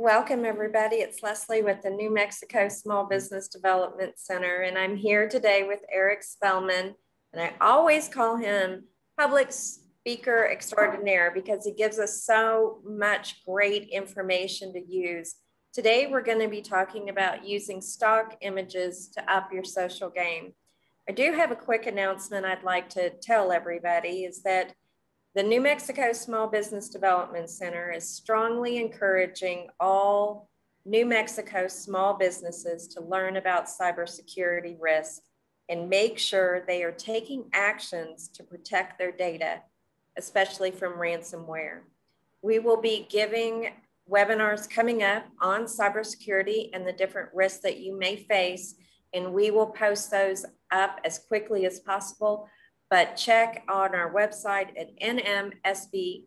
Welcome, everybody. It's Leslie with the New Mexico Small Business Development Center, and I'm here today with Eric Spellman, and I always call him public speaker extraordinaire because he gives us so much great information to use. Today, we're going to be talking about using stock images to up your social game. I do have a quick announcement I'd like to tell everybody is that the New Mexico Small Business Development Center is strongly encouraging all New Mexico small businesses to learn about cybersecurity risk and make sure they are taking actions to protect their data, especially from ransomware. We will be giving webinars coming up on cybersecurity and the different risks that you may face, and we will post those up as quickly as possible. But check on our website at nmsbdc.org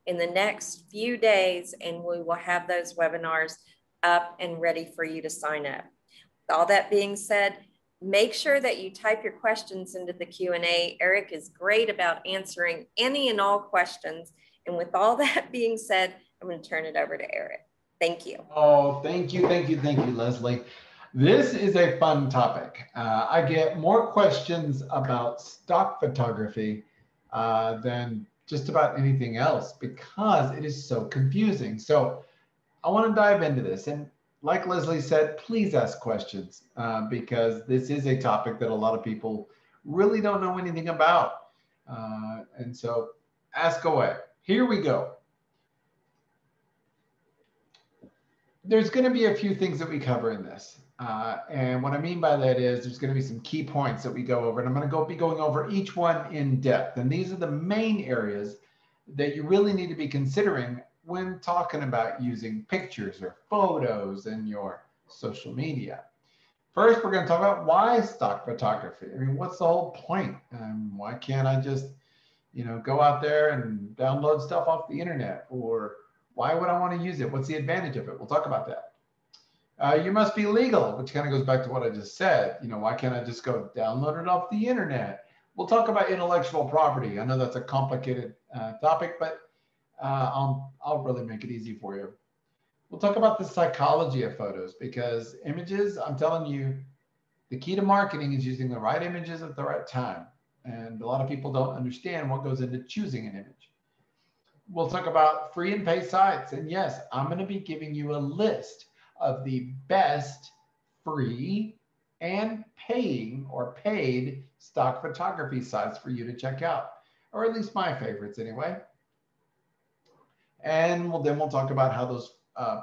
in the next few days, and we will have those webinars up and ready for you to sign up. With all that being said, make sure that you type your questions into the Q&A. Eric is great about answering any and all questions. And with all that being said, I'm going to turn it over to Eric. Thank you. Oh, thank you, Leslie. This is a fun topic. I get more questions about stock photography than just about anything else because it is so confusing. So I want to dive into this. And like Leslie said, please ask questions because this is a topic that a lot of people really don't know anything about. And so ask away. Here we go. There's going to be a few things that we cover in this. And what I mean by that is there's going to be some key points that we go over, and I'm going to be going over each one in depth. And these are the main areas that you really need to be considering when talking about using pictures or photos in your social media. First, we're going to talk about why stock photography. I mean, what's the whole point? Why can't I just, go out there and download stuff off the internet? Or why would I want to use it? What's the advantage of it? We'll talk about that. You must be legal, which kind of goes back to what I just said. Why can't I just go download it off the internet? We'll talk about intellectual property. I know that's a complicated topic, but I'll really make it easy for you. We'll talk about the psychology of photos because images, I'm telling you, the key to marketing is using the right images at the right time. And a lot of people don't understand what goes into choosing an image. We'll talk about free and pay sites. And yes, I'm going to be giving you a list of the best free and paying or paid stock photography sites for you to check out, or at least my favorites anyway. And then we'll talk about how those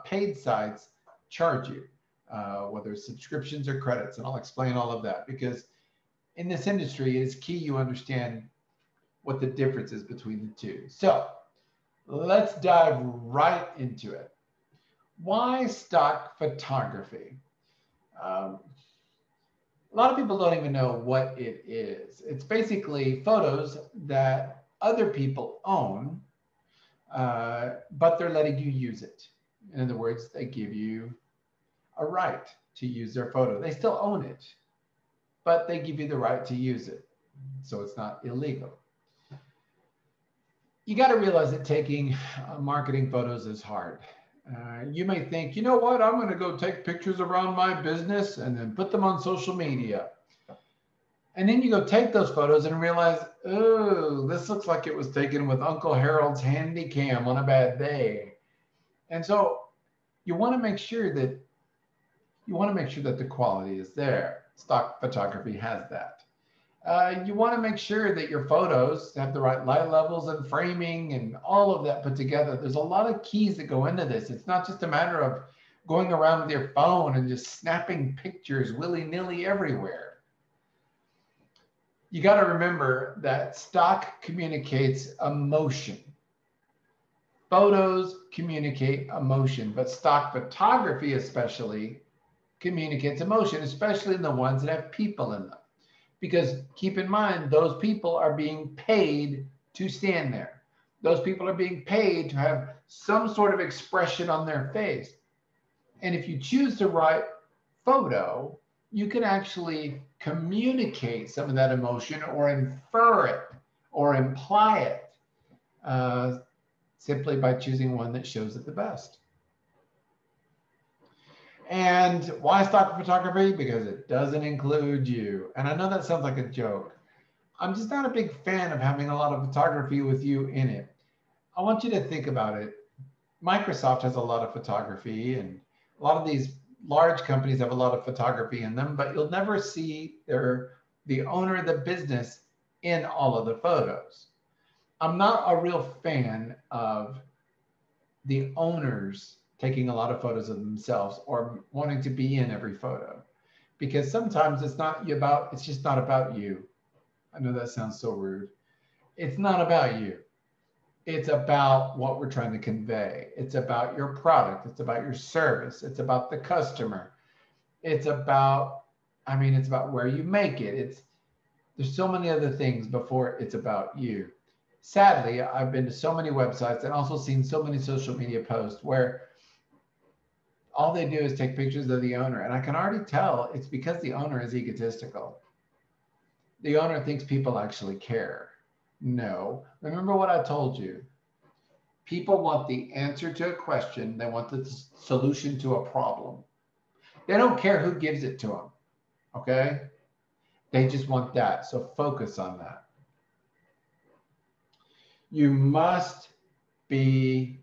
paid sites charge you, whether it's subscriptions or credits. And I'll explain all of that because in this industry, it is key you understand what the difference is between the two. So let's dive right into it. Why stock photography? A lot of people don't even know what it is. It's basically photos that other people own, but they're letting you use it. In other words, they give you a right to use their photo. They still own it, but they give you the right to use it. So it's not illegal. You got to realize that taking marketing photos is hard. You may think, you know what, I'm going to go take pictures around my business and then put them on social media. And then you go take those photos and realize, oh, this looks like it was taken with Uncle Harold's handy cam on a bad day. And so you want to make sure that the quality is there. Stock photography has that. You want to make sure that your photos have the right light levels and framing and all of that put together. There's a lot of keys that go into this. It's not just a matter of going around with your phone and just snapping pictures willy-nilly everywhere. You got to remember that stock communicates emotion. Photos communicate emotion, but stock photography especially communicates emotion, especially in the ones that have people in them. Because keep in mind, those people are being paid to stand there. Those people are being paid to have some sort of expression on their face. And if you choose the right photo, you can actually communicate some of that emotion or infer it or imply it simply by choosing one that shows it the best. And why stock photography? Because it doesn't include you. And I know that sounds like a joke. I'm just not a big fan of having a lot of photography with you in it. I want you to think about it. Microsoft has a lot of photography, and a lot of these large companies have a lot of photography in them, but you'll never see the owner of the business in all of the photos. I'm not a real fan of the owners taking a lot of photos of themselves or wanting to be in every photo, because sometimes it's just not about you. I know that sounds so rude. It's not about you. It's about what we're trying to convey. It's about your product. It's about your service. It's about the customer. It's about, it's about where you make it. There's so many other things before it's about you. Sadly, I've been to so many websites and also seen so many social media posts where all they do is take pictures of the owner. And I can already tell it's because the owner is egotistical. The owner thinks people actually care. No. Remember what I told you. People want the answer to a question. They want the solution to a problem. They don't care who gives it to them. Okay? They just want that. So focus on that. You must be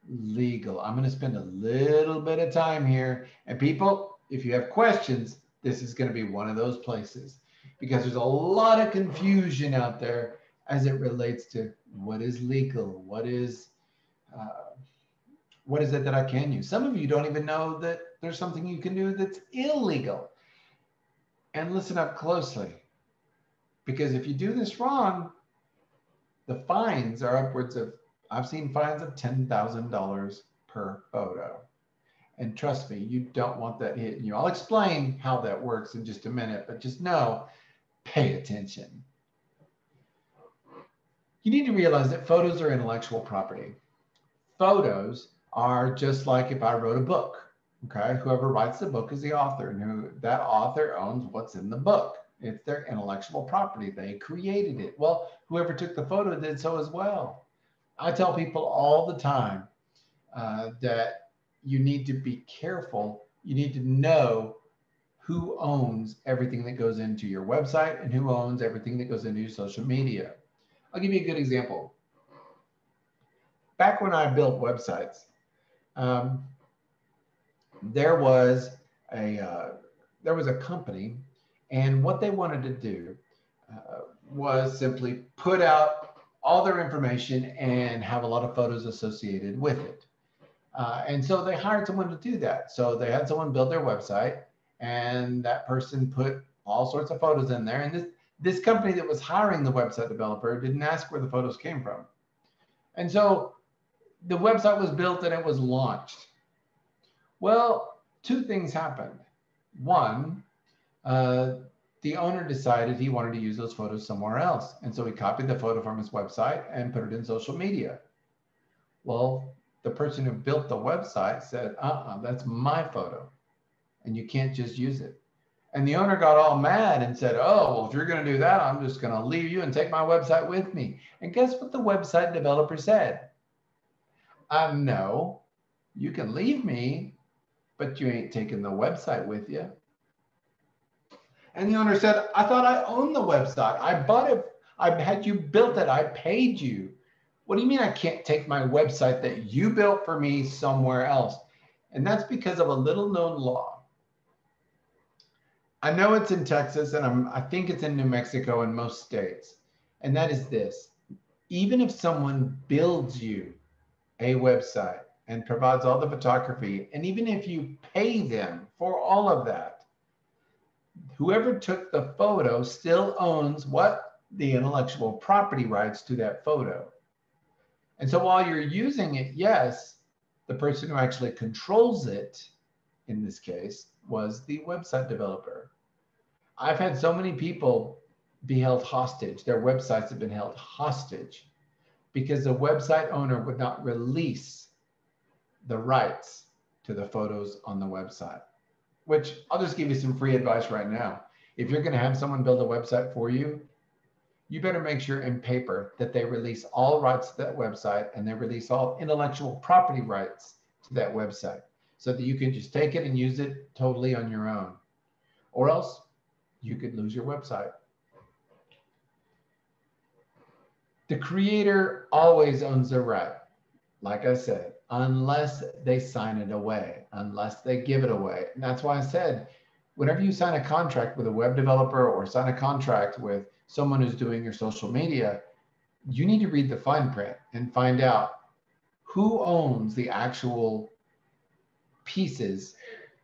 legal. I'm going to spend a little bit of time here. And people, if you have questions, this is going to be one of those places, because there's a lot of confusion out there as it relates to what is legal, what is it that I can use. Some of you don't even know that there's something you can do that's illegal. And listen up closely, because if you do this wrong, the fines are upwards of, I've seen fines of $10,000 per photo. And trust me, you don't want that hitting you. I'll explain how that works in just a minute, but just know, pay attention. You need to realize that photos are intellectual property. Photos are just like if I wrote a book, okay? Whoever writes the book is the author, and that author owns what's in the book. It's their intellectual property. They created it. Well, whoever took the photo did so as well. I tell people all the time that you need to be careful. You need to know who owns everything that goes into your website and who owns everything that goes into your social media. I'll give you a good example. Back when I built websites, there was a company, and what they wanted to do was simply put out all their information and have a lot of photos associated with it. And so they hired someone to do that. So they had someone build their website, and that person put all sorts of photos in there. And this company that was hiring the website developer didn't ask where the photos came from. And so the website was built and it was launched. Well, two things happened. One, the owner decided he wanted to use those photos somewhere else. And so he copied the photo from his website and put it in social media. Well, the person who built the website said, that's my photo, and you can't just use it. And the owner got all mad and said, oh, well, if you're going to do that, I'm just going to leave you and take my website with me. And guess what the website developer said? No, you can leave me, but you ain't taking the website with you. And the owner said, I thought I owned the website. I bought it. I had you built it. I paid you. What do you mean I can't take my website that you built for me somewhere else? And that's because of a little known law. I know it's in Texas, and I think it's in New Mexico and most states. And that is this: even if someone builds you a website and provides all the photography, and even if you pay them for all of that, whoever took the photo still owns what? The intellectual property rights to that photo. And so while you're using it, yes, the person who actually controls it, in this case, was the website developer. I've had so many people be held hostage. Their websites have been held hostage because the website owner would not release the rights to the photos on the website, which I'll just give you some free advice right now. If you're going to have someone build a website for you, you better make sure in paper that they release all rights to that website and they release all intellectual property rights to that website so that you can just take it and use it totally on your own. Or else you could lose your website. The creator always owns the right, like I said, unless they sign it away, unless they give it away. And that's why I said, whenever you sign a contract with a web developer or sign a contract with someone who's doing your social media, you need to read the fine print and find out who owns the actual pieces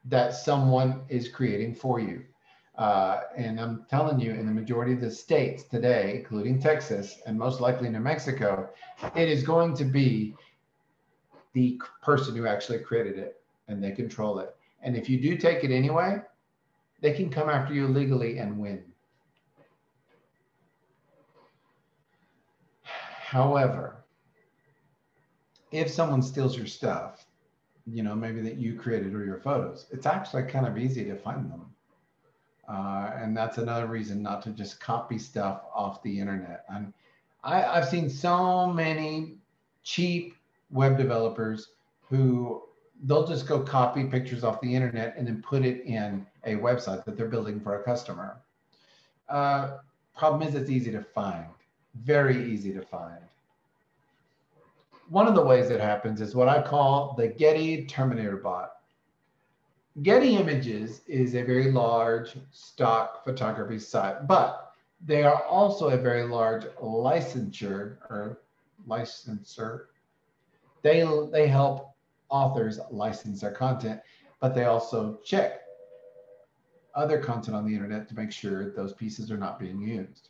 that someone is creating for you. And I'm telling you, in the majority of the states today, including Texas and most likely New Mexico, it is going to be the person who actually created it and they control it. And if you do take it anyway, they can come after you legally and win. However, if someone steals your stuff, you know, maybe that you created or your photos, it's actually kind of easy to find them. And that's another reason not to just copy stuff off the internet. And I've seen so many cheap web developers who they'll just go copy pictures off the internet and then put it in a website that they're building for a customer. Problem is, it's easy to find, very easy to find. One of the ways it happens is what I call the Getty Terminator bot. Getty Images is a very large stock photography site, but they are also a very large licensor. They help authors license their content, but they also check other content on the internet to make sure those pieces are not being used.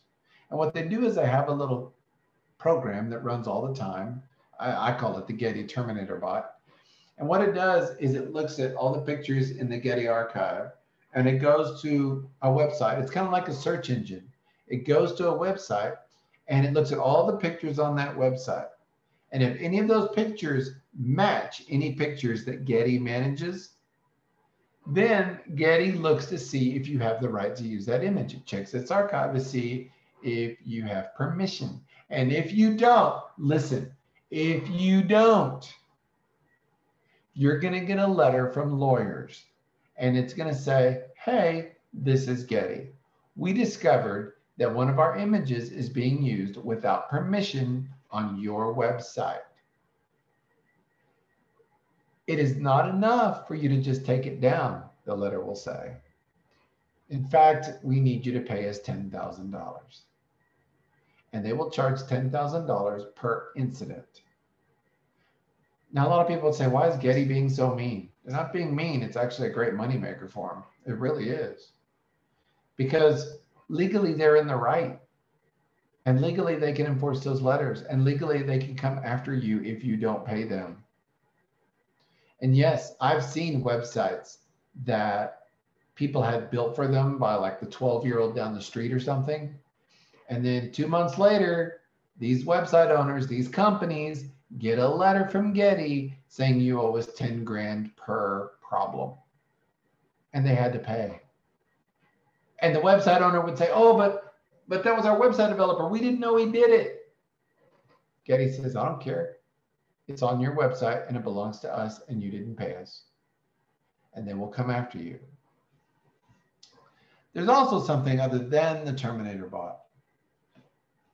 And what they do is they have a little program that runs all the time. I call it the Getty Terminator bot. And what it does is it looks at all the pictures in the Getty archive and it goes to a website. It's kind of like a search engine. It goes to a website and it looks at all the pictures on that website. And if any of those pictures match any pictures that Getty manages, then Getty looks to see if you have the right to use that image. It checks its archive to see if you have permission. And if you don't, listen, if you don't, you're going to get a letter from lawyers and it's going to say, hey, this is Getty. We discovered that one of our images is being used without permission on your website. It is not enough for you to just take it down, the letter will say. In fact, we need you to pay us $10,000. And they will charge $10,000 per incident. Now, a lot of people would say, why is Getty being so mean? They're not being mean. It's actually a great moneymaker for them. It really is. Because legally, they're in the right. And legally, they can enforce those letters. And legally, they can come after you if you don't pay them. And yes, I've seen websites that people had built for them by like the 12-year-old down the street or something. And then 2 months later, these website owners, these companies, get a letter from Getty saying you owe us 10 grand per problem. And they had to pay. And the website owner would say, oh, but that was our website developer. We didn't know he did it. Getty says, I don't care. It's on your website and it belongs to us and you didn't pay us. And they will come after you. There's also something other than the Terminator bot.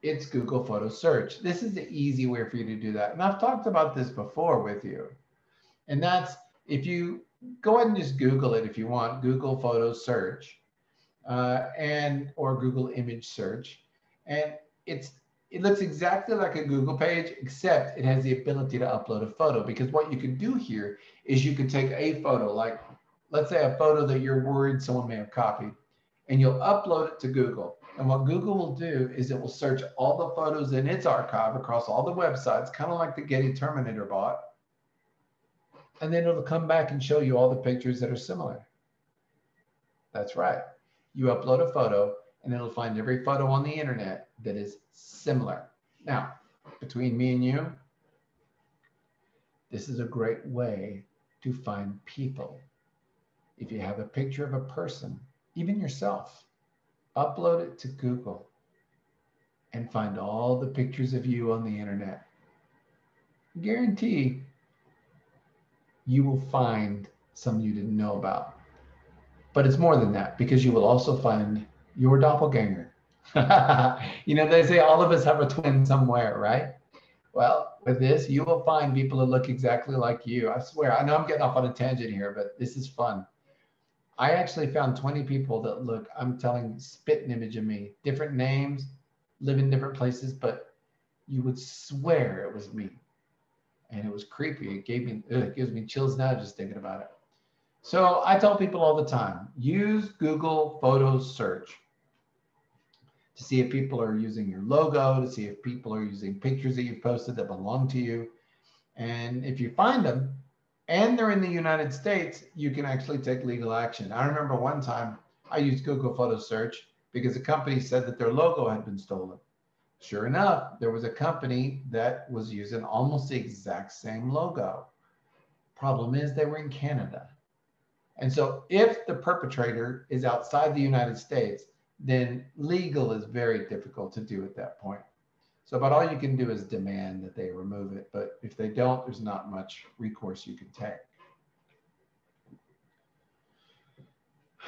It's Google Photo Search. This is the easy way for you to do that. And I've talked about this before with you. And that's, if you go ahead and just Google it if you want, Google Photo Search or Google Image Search. And it looks exactly like a Google page, except it has the ability to upload a photo. Because what you can do here is you can take a photo, like let's say a photo that you're worried someone may have copied, and you'll upload it to Google. And what Google will do is it will search all the photos in its archive across all the websites, kind of like the Getty Terminator bot. And then it'll come back and show you all the pictures that are similar. That's right. You upload a photo and it'll find every photo on the internet that is similar. Now, between me and you, this is a great way to find people. If you have a picture of a person, even yourself, upload it to Google and find all the pictures of you on the internet. Guarantee you will find some you didn't know about. But it's more than that, because you will also find your doppelganger. They say all of us have a twin somewhere, right? Well, with this, you will find people who look exactly like you. I swear, I know I'm getting off on a tangent here, but this is fun. I actually found 20 people that look, I'm telling, spit an image of me, different names, live in different places, but you would swear it was me. And it was creepy. It gives me chills now just thinking about it. So I tell people all the time, use Google Photos search to see if people are using your logo, to see if people are using pictures that you've posted that belong to you. And if you find them and they're in the United States, you can actually take legal action. I remember one time I used Google Photo Search because a company said that their logo had been stolen. Sure enough, there was a company that was using almost the exact same logo. Problem is, they were in Canada. And so if the perpetrator is outside the United States, then legal is very difficult to do at that point. So about all you can do is demand that they remove it. But if they don't, there's not much recourse you can take.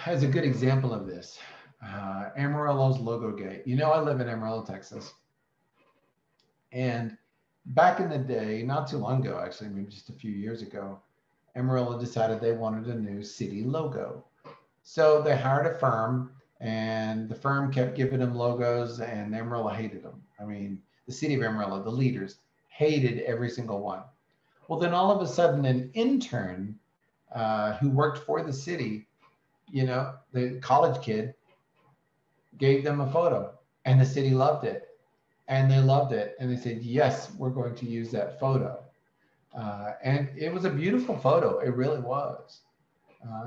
As a good example of this, Amarillo's logo gate. I live in Amarillo, Texas. And back in the day, not too long ago, actually, maybe just a few years ago, Amarillo decided they wanted a new city logo. So they hired a firm, and the firm kept giving them logos, and Amarillo hated them. I mean, the city of Amarillo, the leaders, hated every single one. Well, then all of a sudden, an intern who worked for the city, the college kid, gave them a photo, and the city loved it. And they loved it. And they said, yes, we're going to use that photo. And it was a beautiful photo. It really was.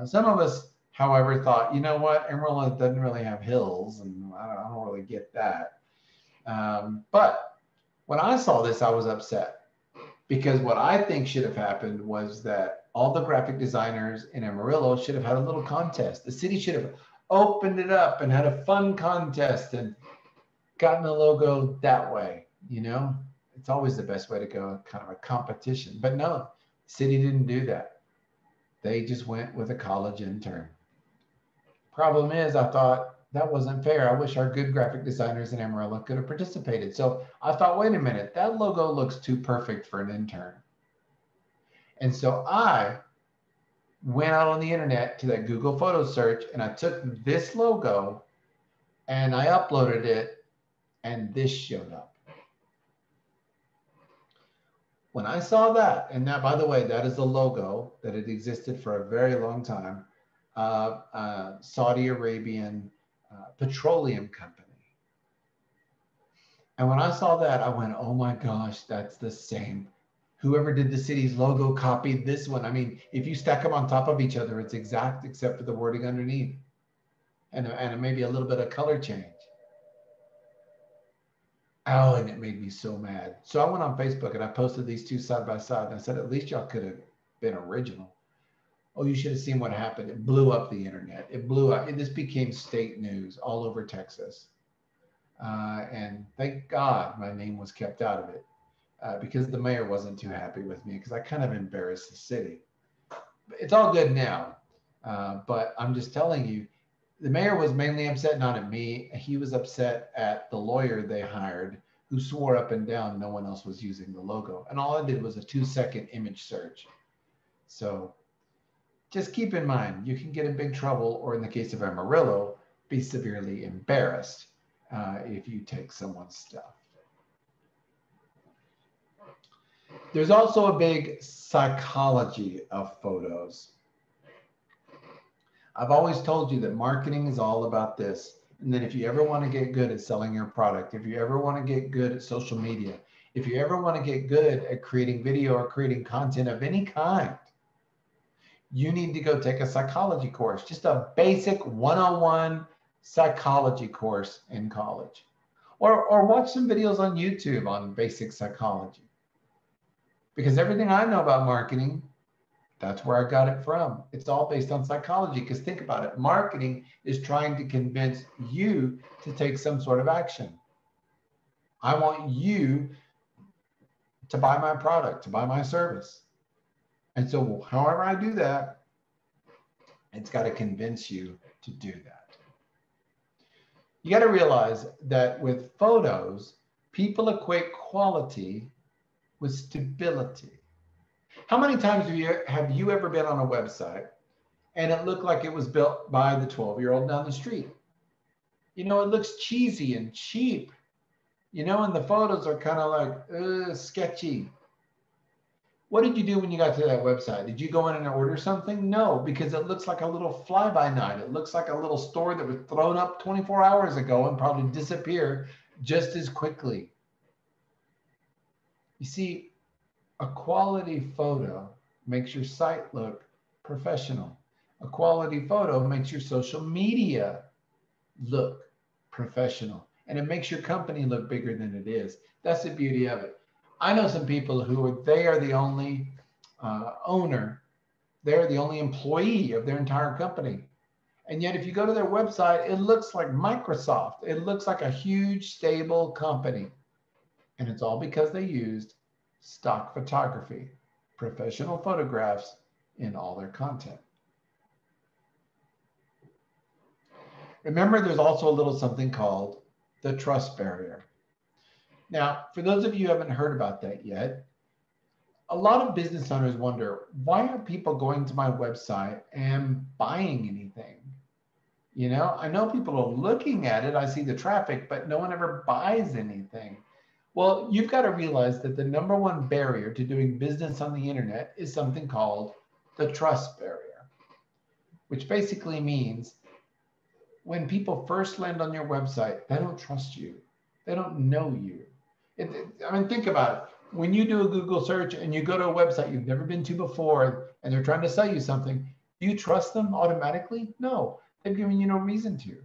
Some of us, however, thought, you know what, Amarillo doesn't really have hills, and I don't really get that. But when I saw this, I was upset, because what I think should have happened was that all the graphic designers in Amarillo should have had a little contest. The city should have opened it up and had a fun contest and gotten the logo that way. It's always the best way to go, kind of a competition. But no, the city didn't do that. They just went with a college intern. Problem is, I thought that wasn't fair. I wish our good graphic designers in Amarillo could have participated. So I thought, wait a minute, that logo looks too perfect for an intern. And so I went out on the internet to that Google photo search, and I took this logo and I uploaded it, and this showed up. When I saw that, and that, by the way, that is a logo that had existed for a very long time, Saudi Arabian petroleum company. And when I saw that, I went, oh my gosh, that's the same. Whoever did the city's logo copied this one. I mean, if you stack them on top of each other, it's exact except for the wording underneath and maybe a little bit of color change. Oh, and it made me so mad. So I went on Facebook and I posted these two side by side, and I said, at least y'all could have been original. Oh, you should have seen what happened. It blew up the internet. It blew up. This became state news all over Texas. And thank God my name was kept out of it, because the mayor wasn't too happy with me, because I kind of embarrassed the city. It's all good now. But I'm just telling you, the mayor was mainly upset not at me. He was upset at the lawyer they hired, who swore up and down no one else was using the logo. And all I did was a 2-second image search. So just keep in mind, you can get in big trouble, or in the case of Amarillo, be severely embarrassed if you take someone's stuff. There's also a big psychology of photos. I've always told you that marketing is all about this. And then if you ever want to get good at selling your product, if you ever want to get good at social media, if you ever want to get good at creating video or creating content of any kind, you need to go take a psychology course, just a basic 101 psychology course in college. Or watch some videos on YouTube on basic psychology. Because everything I know about marketing, that's where I got it from. It's all based on psychology, because think about it. Marketing is trying to convince you to take some sort of action. I want you to buy my product, to buy my service. And so however I do that, it's got to convince you to do that. You got to realize that with photos, people equate quality with stability. How many times have you ever been on a website and it looked like it was built by the 12-year-old down the street? You know, it looks cheesy and cheap, you know, and the photos are kind of like sketchy. What did you do when you got to that website? Did you go in and order something? No, because it looks like a little fly-by-night. It looks like a little store that was thrown up 24 hours ago and probably disappear just as quickly. You see, a quality photo makes your site look professional. A quality photo makes your social media look professional. And it makes your company look bigger than it is. That's the beauty of it. I know some people who they are the only owner, they're the only employee of their entire company. And yet if you go to their website, it looks like Microsoft. It looks like a huge, stable company. And it's all because they used stock photography, professional photographs in all their content. Remember, there's also a little something called the trust barrier. Now, for those of you who haven't heard about that yet, a lot of business owners wonder, why are people going to my website and buying anything? You know, I know people are looking at it, I see the traffic, but no one ever buys anything. Well, you've got to realize that the number one barrier to doing business on the internet is something called the trust barrier, which basically means when people first land on your website, they don't trust you. They don't know you. I mean, think about it. When you do a Google search and you go to a website you've never been to before and they're trying to sell you something, do you trust them automatically? No, they've given you no reason to.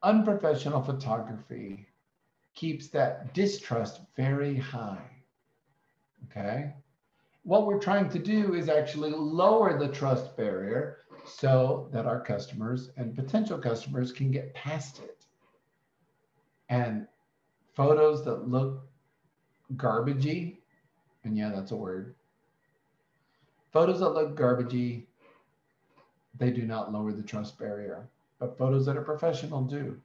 Unprofessional photography keeps that distrust very high, okay? What we're trying to do is actually lower the trust barrier so that our customers and potential customers can get past it. And photos that look garbagey, and yeah, that's a word. Photos that look garbagey, they do not lower the trust barrier, but photos that are professional do.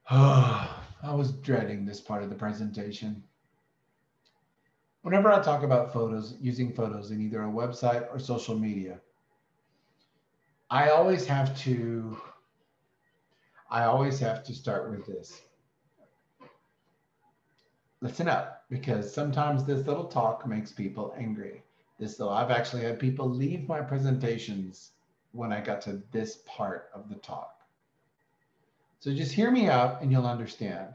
I was dreading this part of the presentation. Whenever I talk about photos, using photos in either a website or social media, I always have to start with this. Listen up, because sometimes this little talk makes people angry. I've actually had people leave my presentations when I got to this part of the talk. So just hear me out and you'll understand.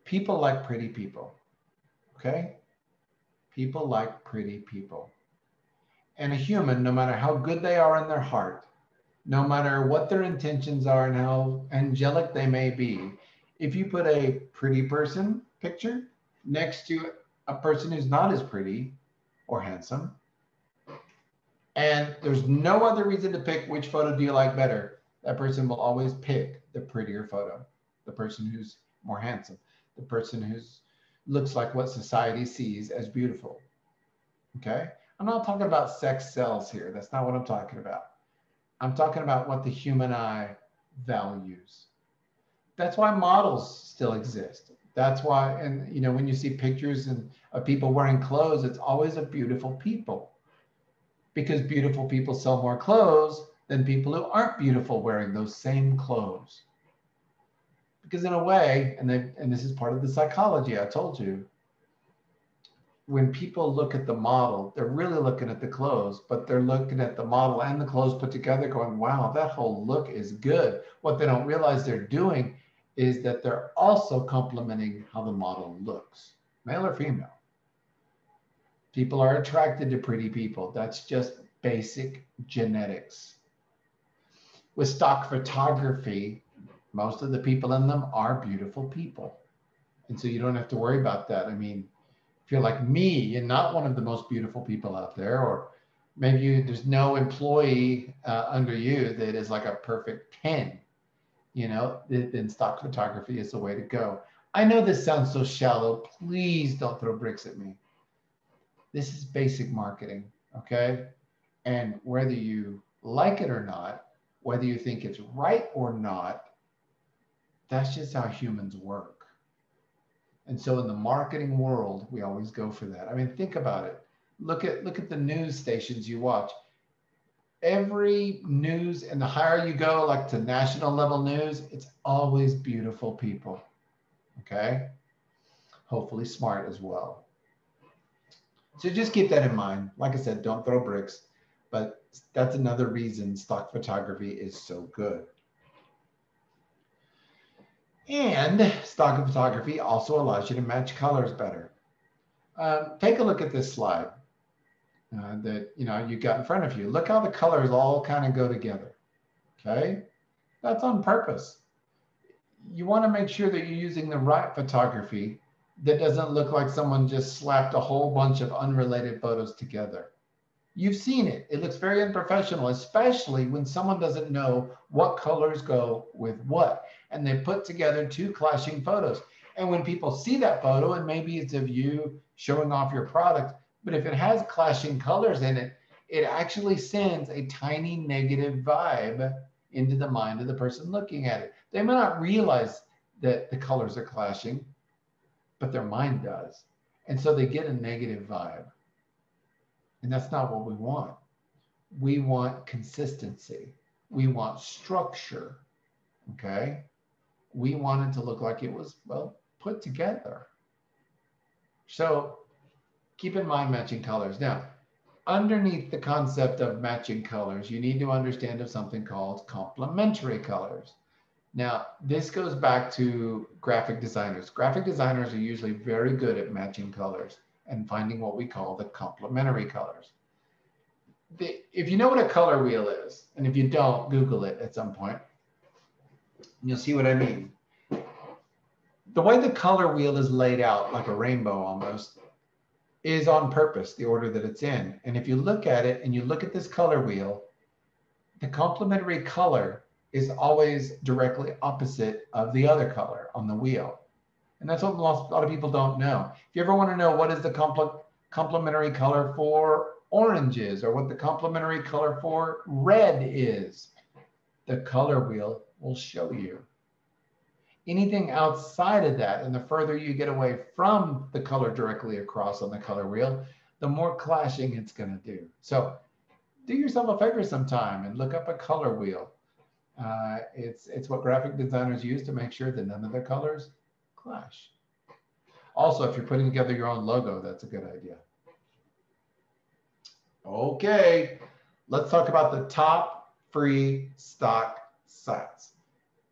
People like pretty people, okay? People like pretty people. And a human, no matter how good they are in their heart, no matter what their intentions are and how angelic they may be, if you put a pretty person picture next to a person who's not as pretty or handsome, and there's no other reason to pick which photo do you like better, that person will always pick the prettier photo, the person who's more handsome, the person who looks like what society sees as beautiful, okay? I'm not talking about sex sells here. That's not what I'm talking about. I'm talking about what the human eye values. That's why models still exist. That's why, and you know, when you see pictures of people wearing clothes, it's always of beautiful people, because beautiful people sell more clothes than people who aren't beautiful wearing those same clothes. Because in a way, and this is part of the psychology I told you, when people look at the model, they're really looking at the clothes, but they're looking at the model and the clothes put together going, wow, that whole look is good. What they don't realize they're doing is that they're also complimenting how the model looks, male or female. People are attracted to pretty people. That's just basic genetics. With stock photography, most of the people in them are beautiful people. And so you don't have to worry about that. I mean, if you're like me and not one of the most beautiful people out there, or Maybe there's no employee under you that is like a perfect 10, you know, then stock photography is the way to go. I know this sounds so shallow. Please don't throw bricks at me. This is basic marketing, okay? And whether you like it or not, whether you think it's right or not, that's just how humans work. And so in the marketing world, we always go for that. I mean, think about it. Look at the news stations you watch. Every news, and the higher you go, like to national level news, it's always beautiful people. Okay? Hopefully smart as well. So just keep that in mind. Like I said, don't throw bricks, but that's another reason stock photography is so good. And stock photography also allows you to match colors better. Take a look at this slide that you got in front of you. Look how the colors all kind of go together. Okay, that's on purpose. You want to make sure that you're using the right photography that doesn't look like someone just slapped a whole bunch of unrelated photos together. You've seen it. It looks very unprofessional, especially when someone doesn't know what colors go with what. And they put together two clashing photos. And when people see that photo, and maybe it's of you showing off your product, but if it has clashing colors in it, it actually sends a tiny negative vibe into the mind of the person looking at it. They may not realize that the colors are clashing, but their mind does. And so they get a negative vibe. And that's not what we want. We want consistency. We want structure. Okay? We want it to look like it was, well, put together. So keep in mind matching colors. Now, underneath the concept of matching colors, you need to understand of something called complementary colors. Now, this goes back to graphic designers. Graphic designers are usually very good at matching colors and finding what we call the complementary colors. If you know what a color wheel is, and if you don't, Google it at some point, you'll see what I mean. The way the color wheel is laid out, like a rainbow almost, is on purpose, the order that it's in. And if you look at it and you look at this color wheel, the complementary color is always directly opposite of the other color on the wheel. And that's what a lot of people don't know. If you ever want to know what is the complementary color for orange is, or what the complementary color for red is, the color wheel will show you. Anything outside of that, and the further you get away from the color directly across on the color wheel, the more clashing it's going to do. So do yourself a favor sometime and look up a color wheel. It's what graphic designers use to make sure that none of the colors clash. Also, if you're putting together your own logo, that's a good idea. Okay, let's talk about the top free stock sites.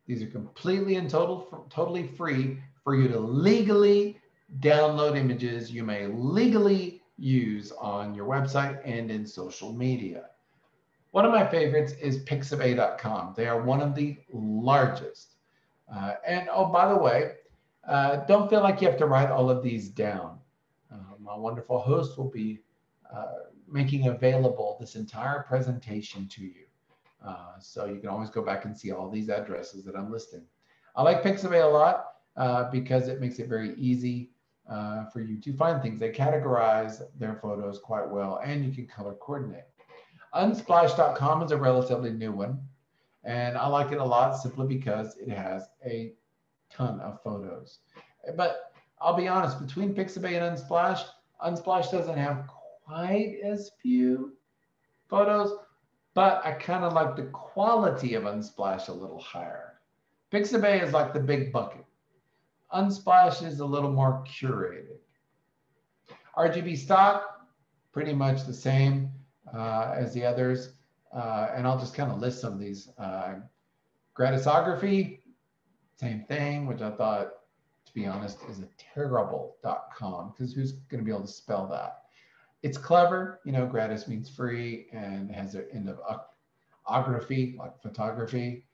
These are completely and totally free for you to legally download images you may legally use on your website and in social media. One of my favorites is pixabay.com. They are one of the largest. And oh, by the way, don't feel like you have to write all of these down. My wonderful host will be making available this entire presentation to you. So you can always go back and see all these addresses that I'm listing. I like Pixabay a lot because it makes it very easy for you to find things. They categorize their photos quite well, and you can color coordinate. Unsplash.com is a relatively new one, and I like it a lot simply because it has a ton of photos. But I'll be honest, between Pixabay and Unsplash, Unsplash doesn't have quite as few photos, but I kind of like the quality of Unsplash a little higher. Pixabay is like the big bucket. Unsplash is a little more curated. RGB stock, pretty much the same as the others. And I'll just kind of list some of these. Gratisography, same thing, which I thought, to be honest, is a terrible.com, because who's going to be able to spell that? It's clever, you know, gratis means free, and it has an end of ography, like photography,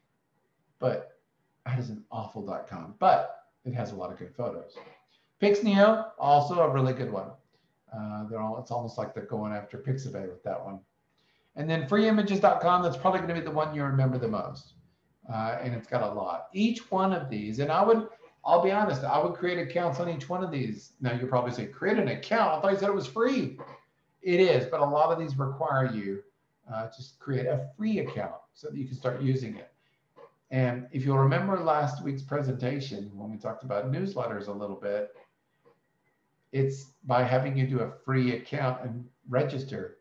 but that is an awful.com, but it has a lot of good photos. Pixneo, also a really good one. It's almost like they're going after Pixabay with that one. And then freeimages.com, that's probably going to be the one you remember the most. And it's got a lot. Each one of these, and I'll be honest, I would create accounts on each one of these. Now you'll probably say, create an account? I thought you said it was free. It is, but a lot of these require you just create a free account so that you can start using it. And if you'll remember last week's presentation, when we talked about newsletters a little bit, it's by having you do a free account and register,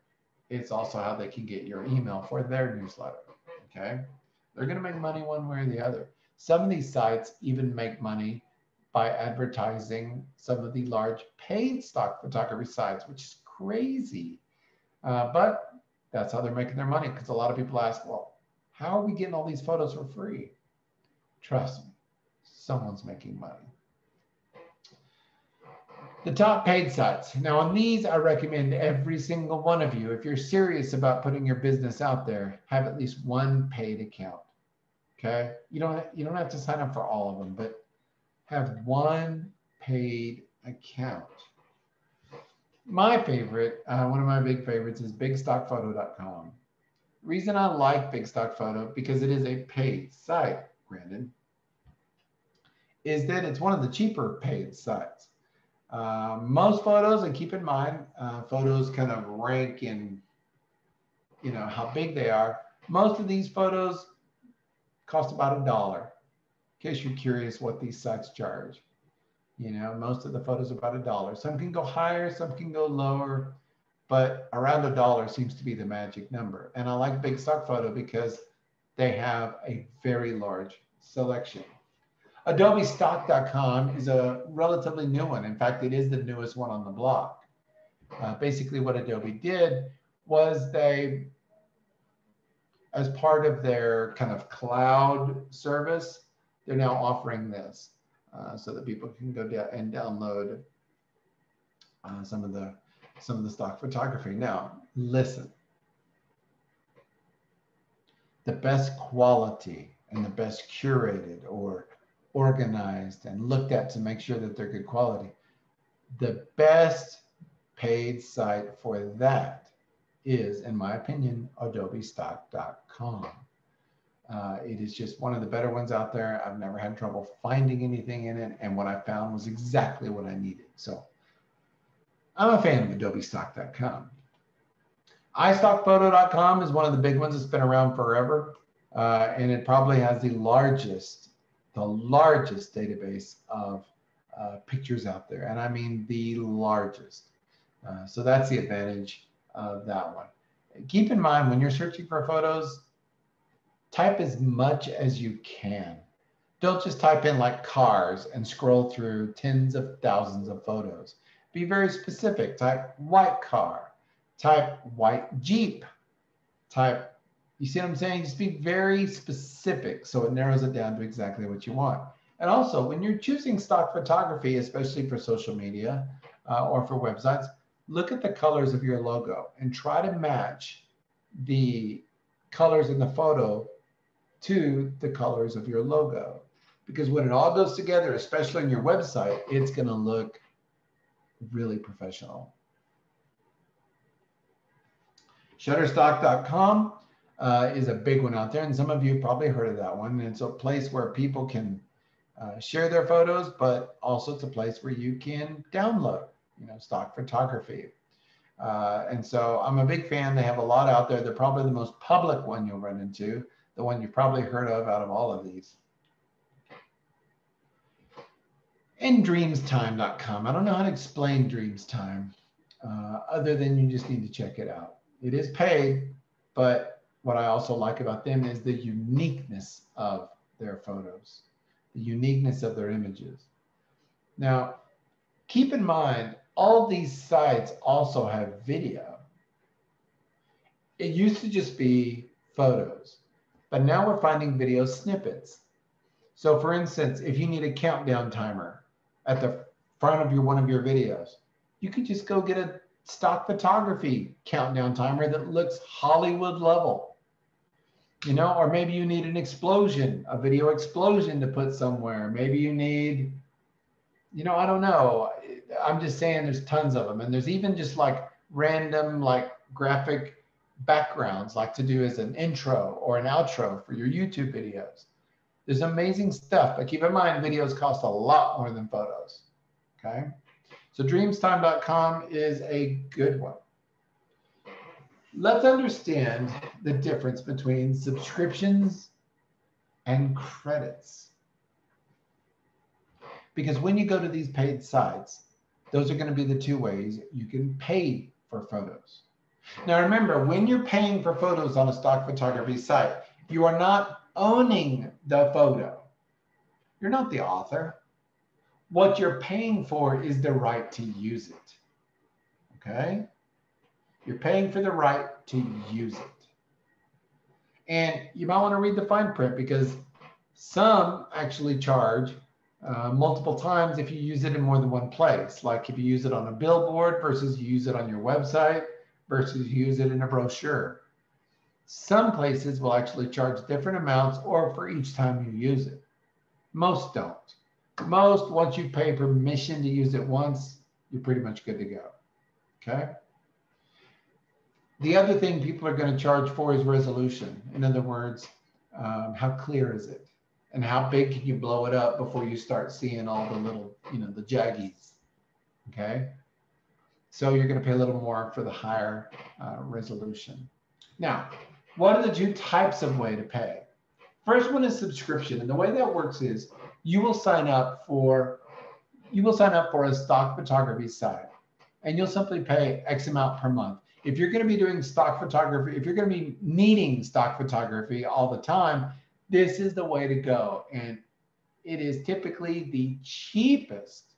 it's also how they can get your email for their newsletter, okay? They're gonna make money one way or the other. Some of these sites even make money by advertising some of the large paid stock photography sites, which is crazy. But that's how they're making their money, because a lot of people ask, well, how are we getting all these photos for free? Trust me, someone's making money. The top paid sites. Now on these, I recommend every single one of you, if you're serious about putting your business out there, have at least one paid account, okay? You don't have to sign up for all of them, but have one paid account. My favorite, one of my big favorites is bigstockphoto.com. Reason I like Big Stock Photo, because it is a paid site, granted, is that it's one of the cheaper paid sites. Most photos, and keep in mind, photos kind of rank in, how big they are. Most of these photos cost about $1, in case you're curious what these sites charge. Most of the photos are about $1. Some can go higher, some can go lower, but around $1 seems to be the magic number. And I like Big Stock Photo because they have a very large selection. AdobeStock.com is a relatively new one. In fact, it is the newest one on the block. Basically, what Adobe did was they, as part of their kind of cloud service, they're now offering this so that people can go down and download some of the stock photography. Now, listen, the best quality and the best curated or organized and looked at to make sure that they're good quality, the best paid site for that is, in my opinion, AdobeStock.com. It is just one of the better ones out there. I've never had trouble finding anything in it, and what I found was exactly what I needed. So I'm a fan of AdobeStock.com. iStockPhoto.com is one of the big ones that's been around forever, and it probably has the largest database of pictures out there, and I mean the largest. So that's the advantage of that one. Keep in mind, when you're searching for photos, type as much as you can. Don't just type in like cars and scroll through tens of thousands of photos. Be very specific. Type white car, type white Jeep, type, you see what I'm saying? Just be very specific so it narrows it down to exactly what you want. And also, when you're choosing stock photography, especially for social media or for websites, look at the colors of your logo and try to match the colors in the photo to the colors of your logo. Because when it all goes together, especially on your website, it's going to look really professional. Shutterstock.com is a big one out there, and some of you probably heard of that one. And it's a place where people can share their photos, but also it's a place where you can download, stock photography. And so I'm a big fan. They have a lot out there. They're probably the most public one you'll run into, the one you've probably heard of out of all of these. And dreamstime.com. I don't know how to explain Dreamstime other than you just need to check it out. It is paid, but what I also like about them is the uniqueness of their photos, the uniqueness of their images. Now, keep in mind, all these sites also have video. It used to just be photos, but now we're finding video snippets. So for instance, if you need a countdown timer at the front of one of your videos, you could just go get a stock photography countdown timer that looks Hollywood level. Or maybe you need an explosion, a video explosion to put somewhere. Maybe you need, I don't know. I'm just saying there's tons of them. And there's even just like random, like graphic backgrounds, like to do as an intro or an outro for your YouTube videos. There's amazing stuff, but keep in mind, videos cost a lot more than photos, okay? So dreamstime.com is a good one. Let's understand the difference between subscriptions and credits. Because when you go to these paid sites, those are going to be the two ways you can pay for photos. Now remember, when you're paying for photos on a stock photography site, you are not owning the photo. You're not the author. What you're paying for is the right to use it. Okay? You're paying for the right to use it. And you might want to read the fine print, because some actually charge multiple times if you use it in more than one place. Like if you use it on a billboard versus you use it on your website versus you use it in a brochure. Some places will actually charge different amounts or for each time you use it. Most don't. Most, once you pay permission to use it once, you're pretty much good to go. Okay? The other thing people are going to charge for is resolution. In other words, how clear is it? And how big can you blow it up before you start seeing all the little, the jaggies, okay? So you're gonna pay a little more for the higher resolution. Now, what are the two types of way to pay? First one is subscription. And the way that works is you will sign up for a stock photography site, and you'll simply pay X amount per month. If you're gonna be doing stock photography, if you're gonna be needing stock photography all the time, this is the way to go. And it is typically the cheapest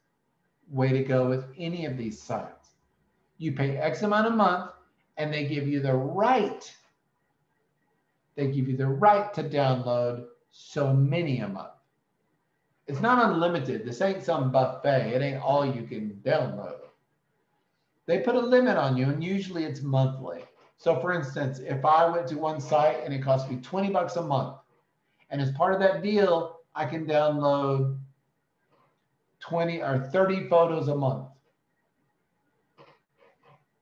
way to go with any of these sites. You pay X amount a month, and they give you the right. They give you the right to download so many a month. It's not unlimited. This ain't some buffet. It ain't all you can download. They put a limit on you, and usually it's monthly. So for instance, if I went to one site and it cost me 20 bucks a month, and as part of that deal, I can download 20 or 30 photos a month.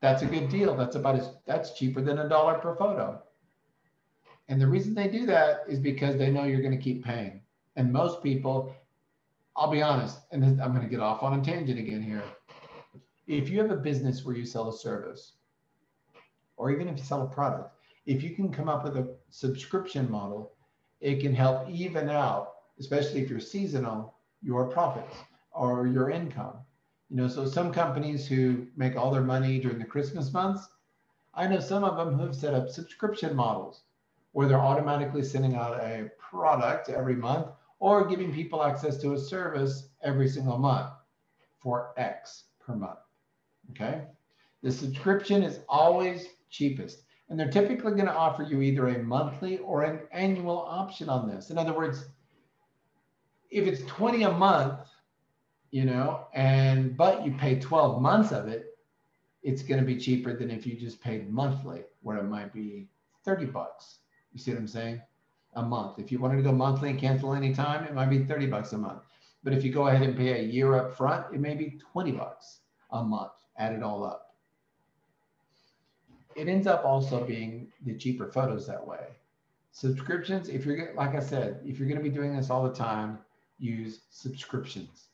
That's a good deal. That's cheaper than $1 per photo. And the reason they do that is because they know you're going to keep paying. And most people, I'll be honest, and I'm going to get off on a tangent again here. If you have a business where you sell a service, or even if you sell a product, if you can come up with a subscription model, it can help even out, especially if you're seasonal, your profits or your income. So some companies who make all their money during the Christmas months, I know some of them who have set up subscription models where they're automatically sending out a product every month or giving people access to a service every single month for X per month. Okay? The subscription is always cheapest. And they're typically going to offer you either a monthly or an annual option on this. In other words, if it's 20 a month, but you pay 12 months of it, it's going to be cheaper than if you just paid monthly, where it might be 30 bucks. You see what I'm saying? A month. If you wanted to go monthly and cancel anytime, it might be 30 bucks a month. But if you go ahead and pay a year up front, it may be 20 bucks a month, add it all up. It ends up also being the cheaper photos that way. Subscriptions, like I said, if you're going to be doing this all the time, use subscriptions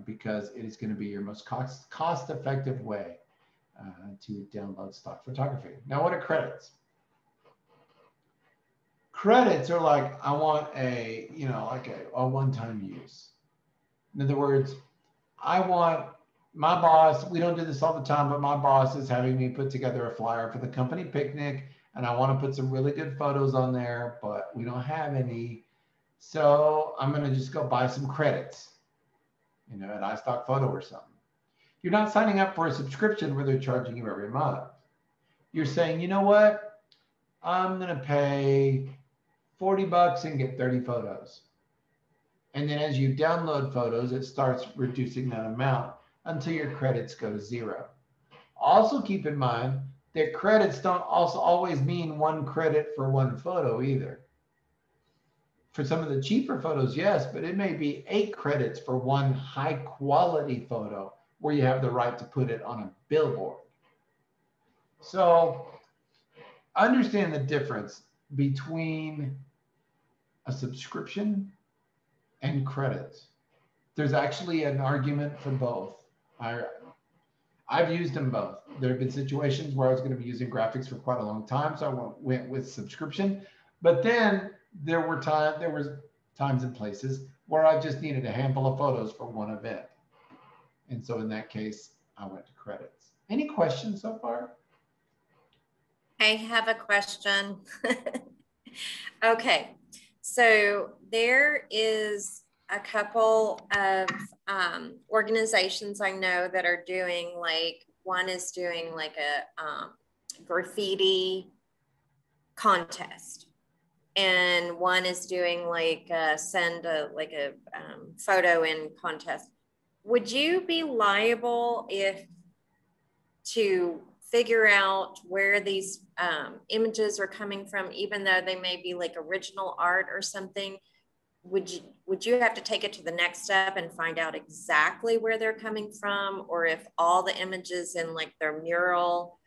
because it is going to be your most cost-effective way to download stock photography. Now, what are credits? Credits are like, I want a one-time use. In other words, I want my boss, we don't do this all the time, but my boss is having me put together a flyer for the company picnic, and I want to put some really good photos on there, but we don't have any. So I'm going to just go buy some credits, at iStock Photo or something. You're not signing up for a subscription where they're charging you every month. You're saying, you know what? I'm going to pay 40 bucks and get 30 photos. And then as you download photos, it starts reducing that amount until your credits go to zero. Also keep in mind that credits don't also always mean one credit for one photo either. For some of the cheaper photos, yes, but it may be 8 credits for one high quality photo where you have the right to put it on a billboard. So understand the difference between a subscription and credits. There's actually an argument for both. I've used them both. There have been situations where I was going to be using graphics for quite a long time, so I went with subscription. But then there was times and places where I just needed a handful of photos for one event, and so in that case, I went to credits. Any questions so far? I have a question. Okay, so there is a couple of organizations I know that are doing, like, one is doing like a graffiti contest, and one is doing like send a photo in contest. Would you be liable if to figure out where these images are coming from, even though they may be like original art or something? Would you have to take it to the next step and find out exactly where they're coming from, or if all the images in like their mural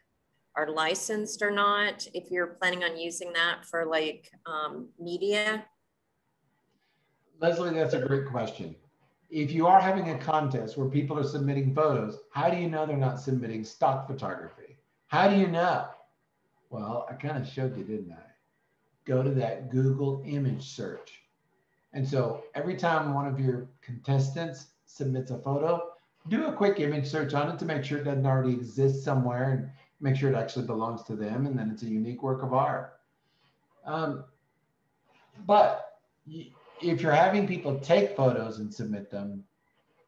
are licensed or not, if you're planning on using that for like media? Leslie, that's a great question. If you are having a contest where people are submitting photos, how do you know they're not submitting stock photography? How do you know? Well, I kind of showed you, didn't I? Go to that Google image search. And so every time one of your contestants submits a photo, do a quick image search on it to make sure it doesn't already exist somewhere and make sure it actually belongs to them, and then it's a unique work of art. But if you're having people take photos and submit them,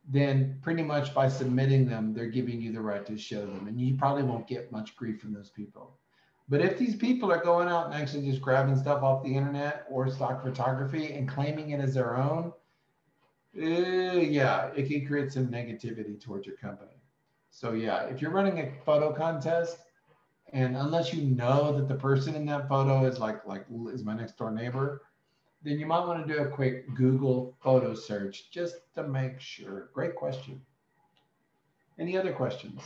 then pretty much by submitting them, they're giving you the right to show them. And you probably won't get much grief from those people. But if these people are going out and actually just grabbing stuff off the internet or stock photography and claiming it as their own, yeah, it can create some negativity towards your company. So yeah, if you're running a photo contest, and unless you know that the person in that photo is like is my next door neighbor, then you might want to do a quick Google photo search just to make sure. Great question. Any other questions?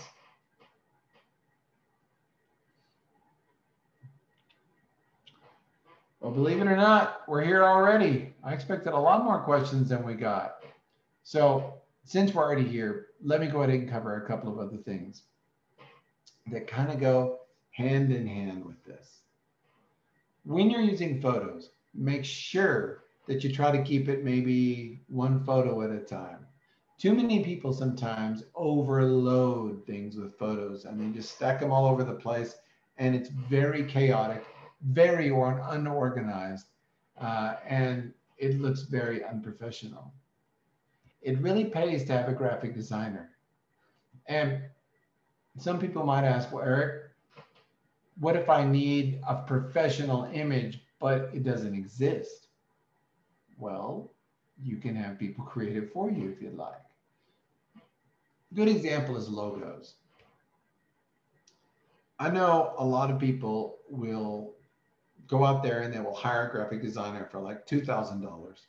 Well, believe it or not, we're here already. I expected a lot more questions than we got. So since we're already here, let me go ahead and cover a couple of other things that kind of go hand in hand with this. When you're using photos, make sure that you try to keep it maybe one photo at a time. Too many people sometimes overload things with photos and they just stack them all over the place, and it's very chaotic, very unorganized, and it looks very unprofessional. It really pays to have a graphic designer. And some people might ask, well, Eric, what if I need a professional image, but it doesn't exist? Well, you can have people create it for you if you'd like. Good example is logos. I know a lot of people will go out there and they will hire a graphic designer for like $2,000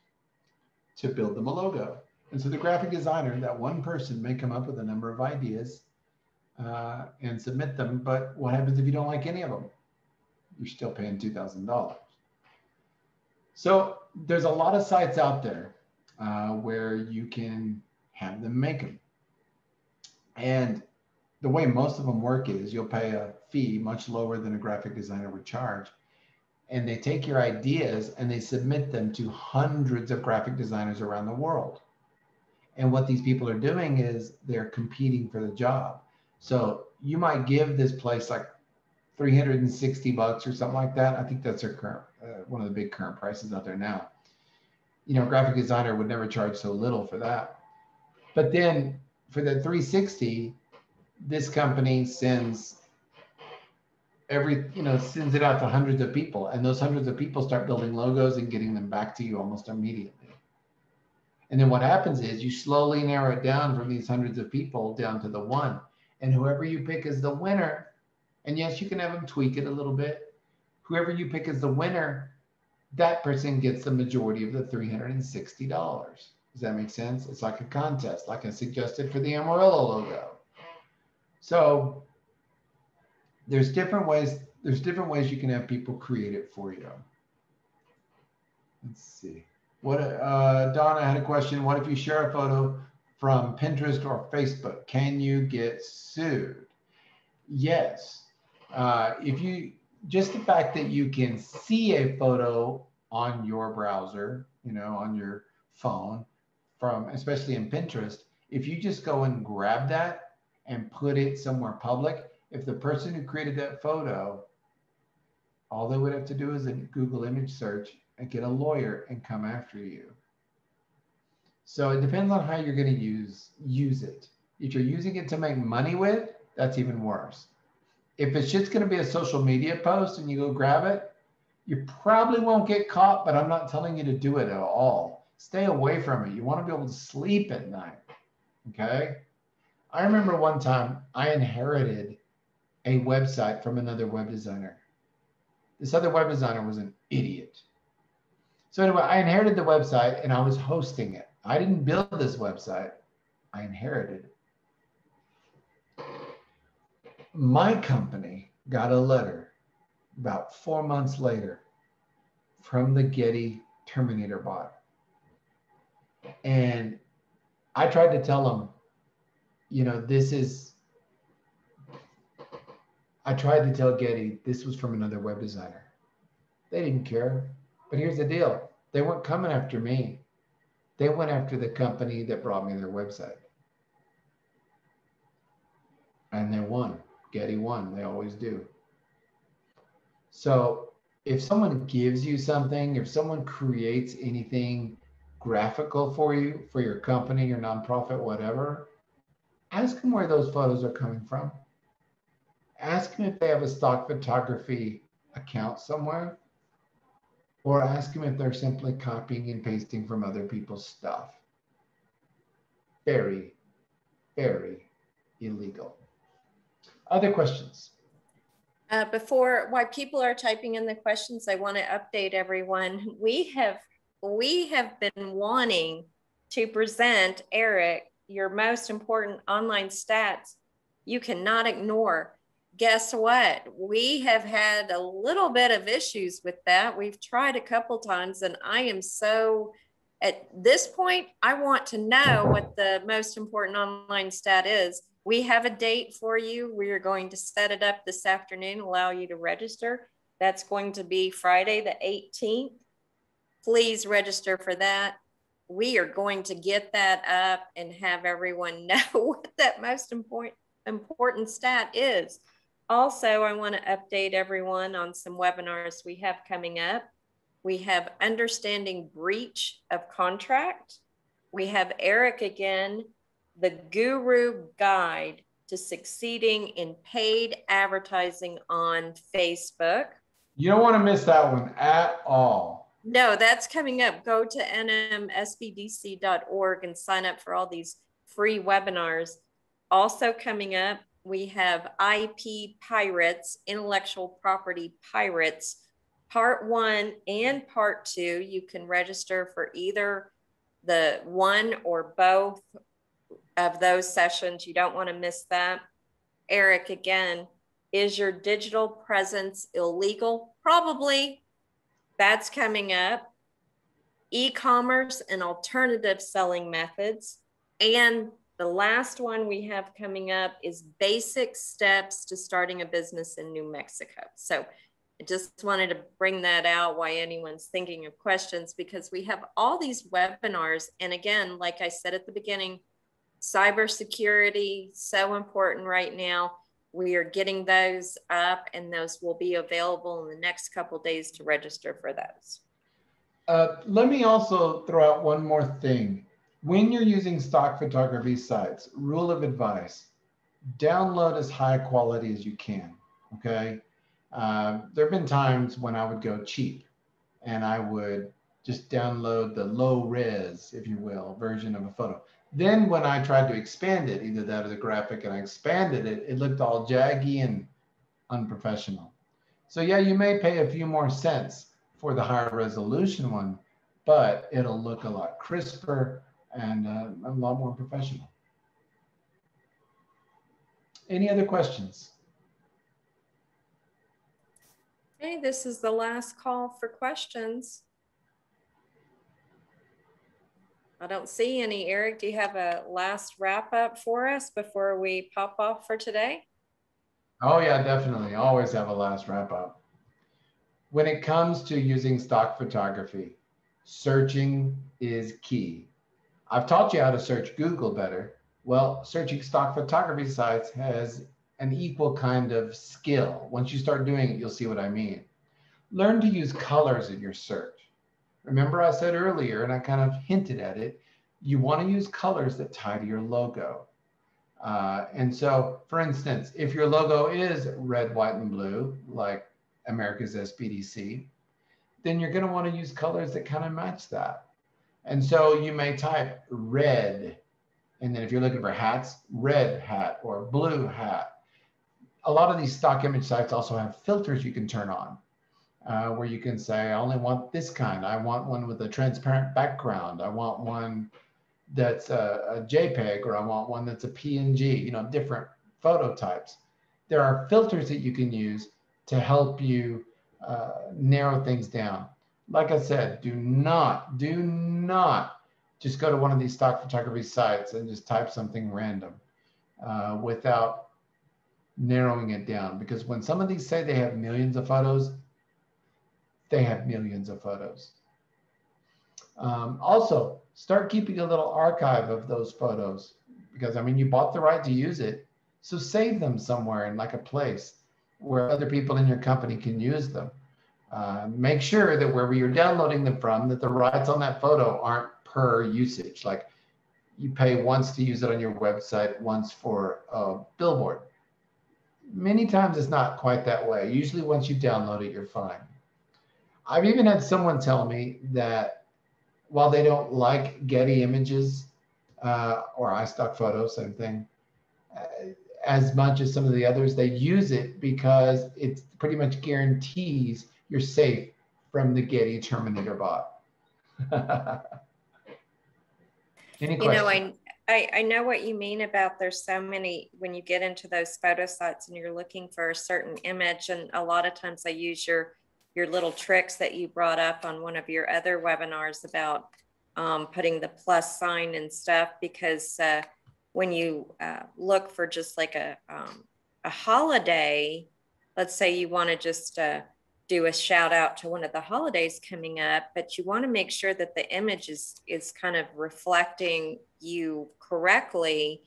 to build them a logo. And so the graphic designer, that one person, may come up with a number of ideas and submit them. But what happens if you don't like any of them? You're still paying $2,000. So there's a lot of sites out there where you can have them make them. And the way most of them work is you'll pay a fee much lower than a graphic designer would charge. And they take your ideas and they submit them to hundreds of graphic designers around the world. And what these people are doing is they're competing for the job. So you might give this place like $360 or something like that. I think that's their current, one of the big current prices out there now. You know, a graphic designer would never charge so little for that. But then for the 360, this company sends sends it out to hundreds of people, and those hundreds of people start building logos and getting them back to you almost immediately. And then what happens is you slowly narrow it down from these hundreds of people down to the one, and whoever you pick as the winner, and yes, you can have them tweak it a little bit. Whoever you pick as the winner, that person gets the majority of the $360. Does that make sense? It's like a contest, like I suggested for the Amarillo logo. So there's different ways there's different ways you can have people create it for you. Let's see. What Donna had a question. What if you share a photo from Pinterest or Facebook? Can you get sued? Yes. If you just the fact that you can see a photo on your browser, you know, on your phone, from especially in Pinterest, if you just go and grab that and put it somewhere public, if the person who created that photo, all they would have to do is a Google image search and get a lawyer and come after you. So it depends on how you're going to use it. If you're using it to make money with, that's even worse. If it's just going to be a social media post and you go grab it, you probably won't get caught, but I'm not telling you to do it at all. Stay away from it. You want to be able to sleep at night. Okay. I remember one time I inherited a website from another web designer. This other web designer was an idiot. So anyway, I inherited the website and I was hosting it. I didn't build this website. I inherited it. My company got a letter about 4 months later from the Getty Terminator bot. And I tried to tell them, you know, I tried to tell Getty this was from another web designer. They didn't care. But here's the deal. They weren't coming after me. They went after the company that brought me their website. And they won. Getty won. They always do. So if someone gives you something, if someone creates anything graphical for you, for your company, your nonprofit, whatever, ask them where those photos are coming from. Ask them if they have a stock photography account somewhere, or ask them if they're simply copying and pasting from other people's stuff. Very, very illegal. Other questions? While people are typing in the questions, I want to update everyone. We have been wanting to present, Eric, your most important online stats you cannot ignore. Guess what? We have had a little bit of issues with that. We've tried a couple times, and I am so, at this point, I want to know what the most important online stat is. We have a date for you. We are going to set it up this afternoon, allow you to register. That's going to be Friday the 18th. Please register for that. We are going to get that up and have everyone know what that most important stat is. Also, I want to update everyone on some webinars we have coming up. We have Understanding Breach of Contract. We have Eric again, the Guru Guide to Succeeding in Paid Advertising on Facebook. You don't want to miss that one at all. No, that's coming up. Go to nmsbdc.org and sign up for all these free webinars. Also coming up, we have IP Pirates, Intellectual Property Pirates, Part 1 and Part 2. You can register for either the one or both of those sessions. You don't want to miss that. Eric, again, is your digital presence illegal? Probably. That's coming up. E-commerce and alternative selling methods. And the last one we have coming up is basic steps to starting a business in New Mexico. So I just wanted to bring that out while anyone's thinking of questions, because we have all these webinars. And again, like I said at the beginning, cybersecurity, so important right now. We are getting those up, and those will be available in the next couple of days to register for those. Let me also throw out one more thing. When you're using stock photography sites, rule of advice, download as high quality as you can, okay? There have been times when I would go cheap and I would just download the low res, if you will, version of a photo. Then when I tried to expand it, either that or the graphic, and I expanded it, it looked all jaggy and unprofessional. So yeah, you may pay a few more cents for the higher resolution one, but it'll look a lot crisper and a lot more professional. Any other questions? Okay, this is the last call for questions. I don't see any. Eric, do you have a last wrap up for us before we pop off for today? Oh yeah, definitely. Always have a last wrap up. When it comes to using stock photography, searching is key. I've taught you how to search Google better. Well, searching stock photography sites has an equal kind of skill. Once you start doing it, you'll see what I mean. Learn to use colors in your search. Remember, I said earlier, and I kind of hinted at it, you want to use colors that tie to your logo. And so, for instance, if your logo is red, white, and blue, like America's SBDC, then you're going to want to use colors that kind of match that. And so you may type red. And then if you're looking for hats, red hat or blue hat. A lot of these stock image sites also have filters you can turn on where you can say, I only want this kind. I want one with a transparent background. I want one that's a JPEG, or I want one that's a PNG, different photo types. There are filters that you can use to help you narrow things down. Like I said, do not just go to one of these stock photography sites and just type something random without narrowing it down. Because when some of these say they have millions of photos, they have millions of photos. Also, start keeping a little archive of those photos because, I mean, you bought the right to use it. So save them somewhere in like a place where other people in your company can use them. Make sure that wherever you're downloading them from, that the rights on that photo aren't per usage. Like you pay once to use it on your website, once for a billboard. Many times it's not quite that way. Usually once you download it, you're fine. I've even had someone tell me that while they don't like Getty Images or iStock Photos, same thing, uh, as much as some of the others, they use it because it pretty much guarantees you're safe from the Getty Terminator bot. Any You know, questions? I know what you mean about there's so many when you get into those photo sites and you're looking for a certain image, and a lot of times I use your little tricks that you brought up on one of your other webinars about putting the plus sign and stuff, because when you look for just like a holiday, let's say you want to just do a shout out to one of the holidays coming up, but you want to make sure that the image is kind of reflecting you correctly.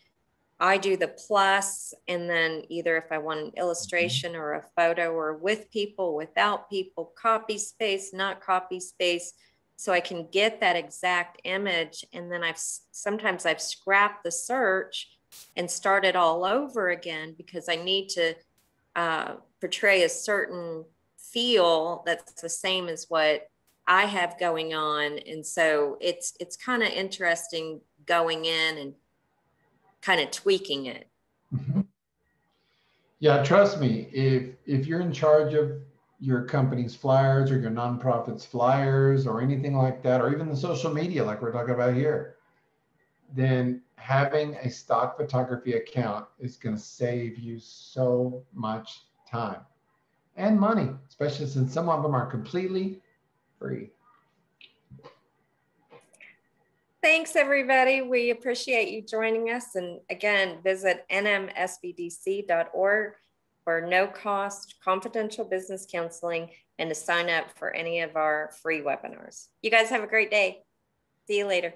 I do the plus, and then either if I want an illustration or a photo or with people, without people, copy space, not copy space, so I can get that exact image. And then sometimes I've scrapped the search and started all over again because I need to portray a certain feel that's the same as what I have going on. And so it's kind of interesting going in and kind of tweaking it. Mhm. Yeah, trust me, if you're in charge of your company's flyers or your nonprofit's flyers or anything like that, or even the social media like we're talking about here, then having a stock photography account is going to save you so much time and money, especially since some of them are completely free. Thanks, everybody. We appreciate you joining us. And again, visit nmsbdc.org for no cost confidential business counseling and to sign up for any of our free webinars. You guys have a great day. See you later.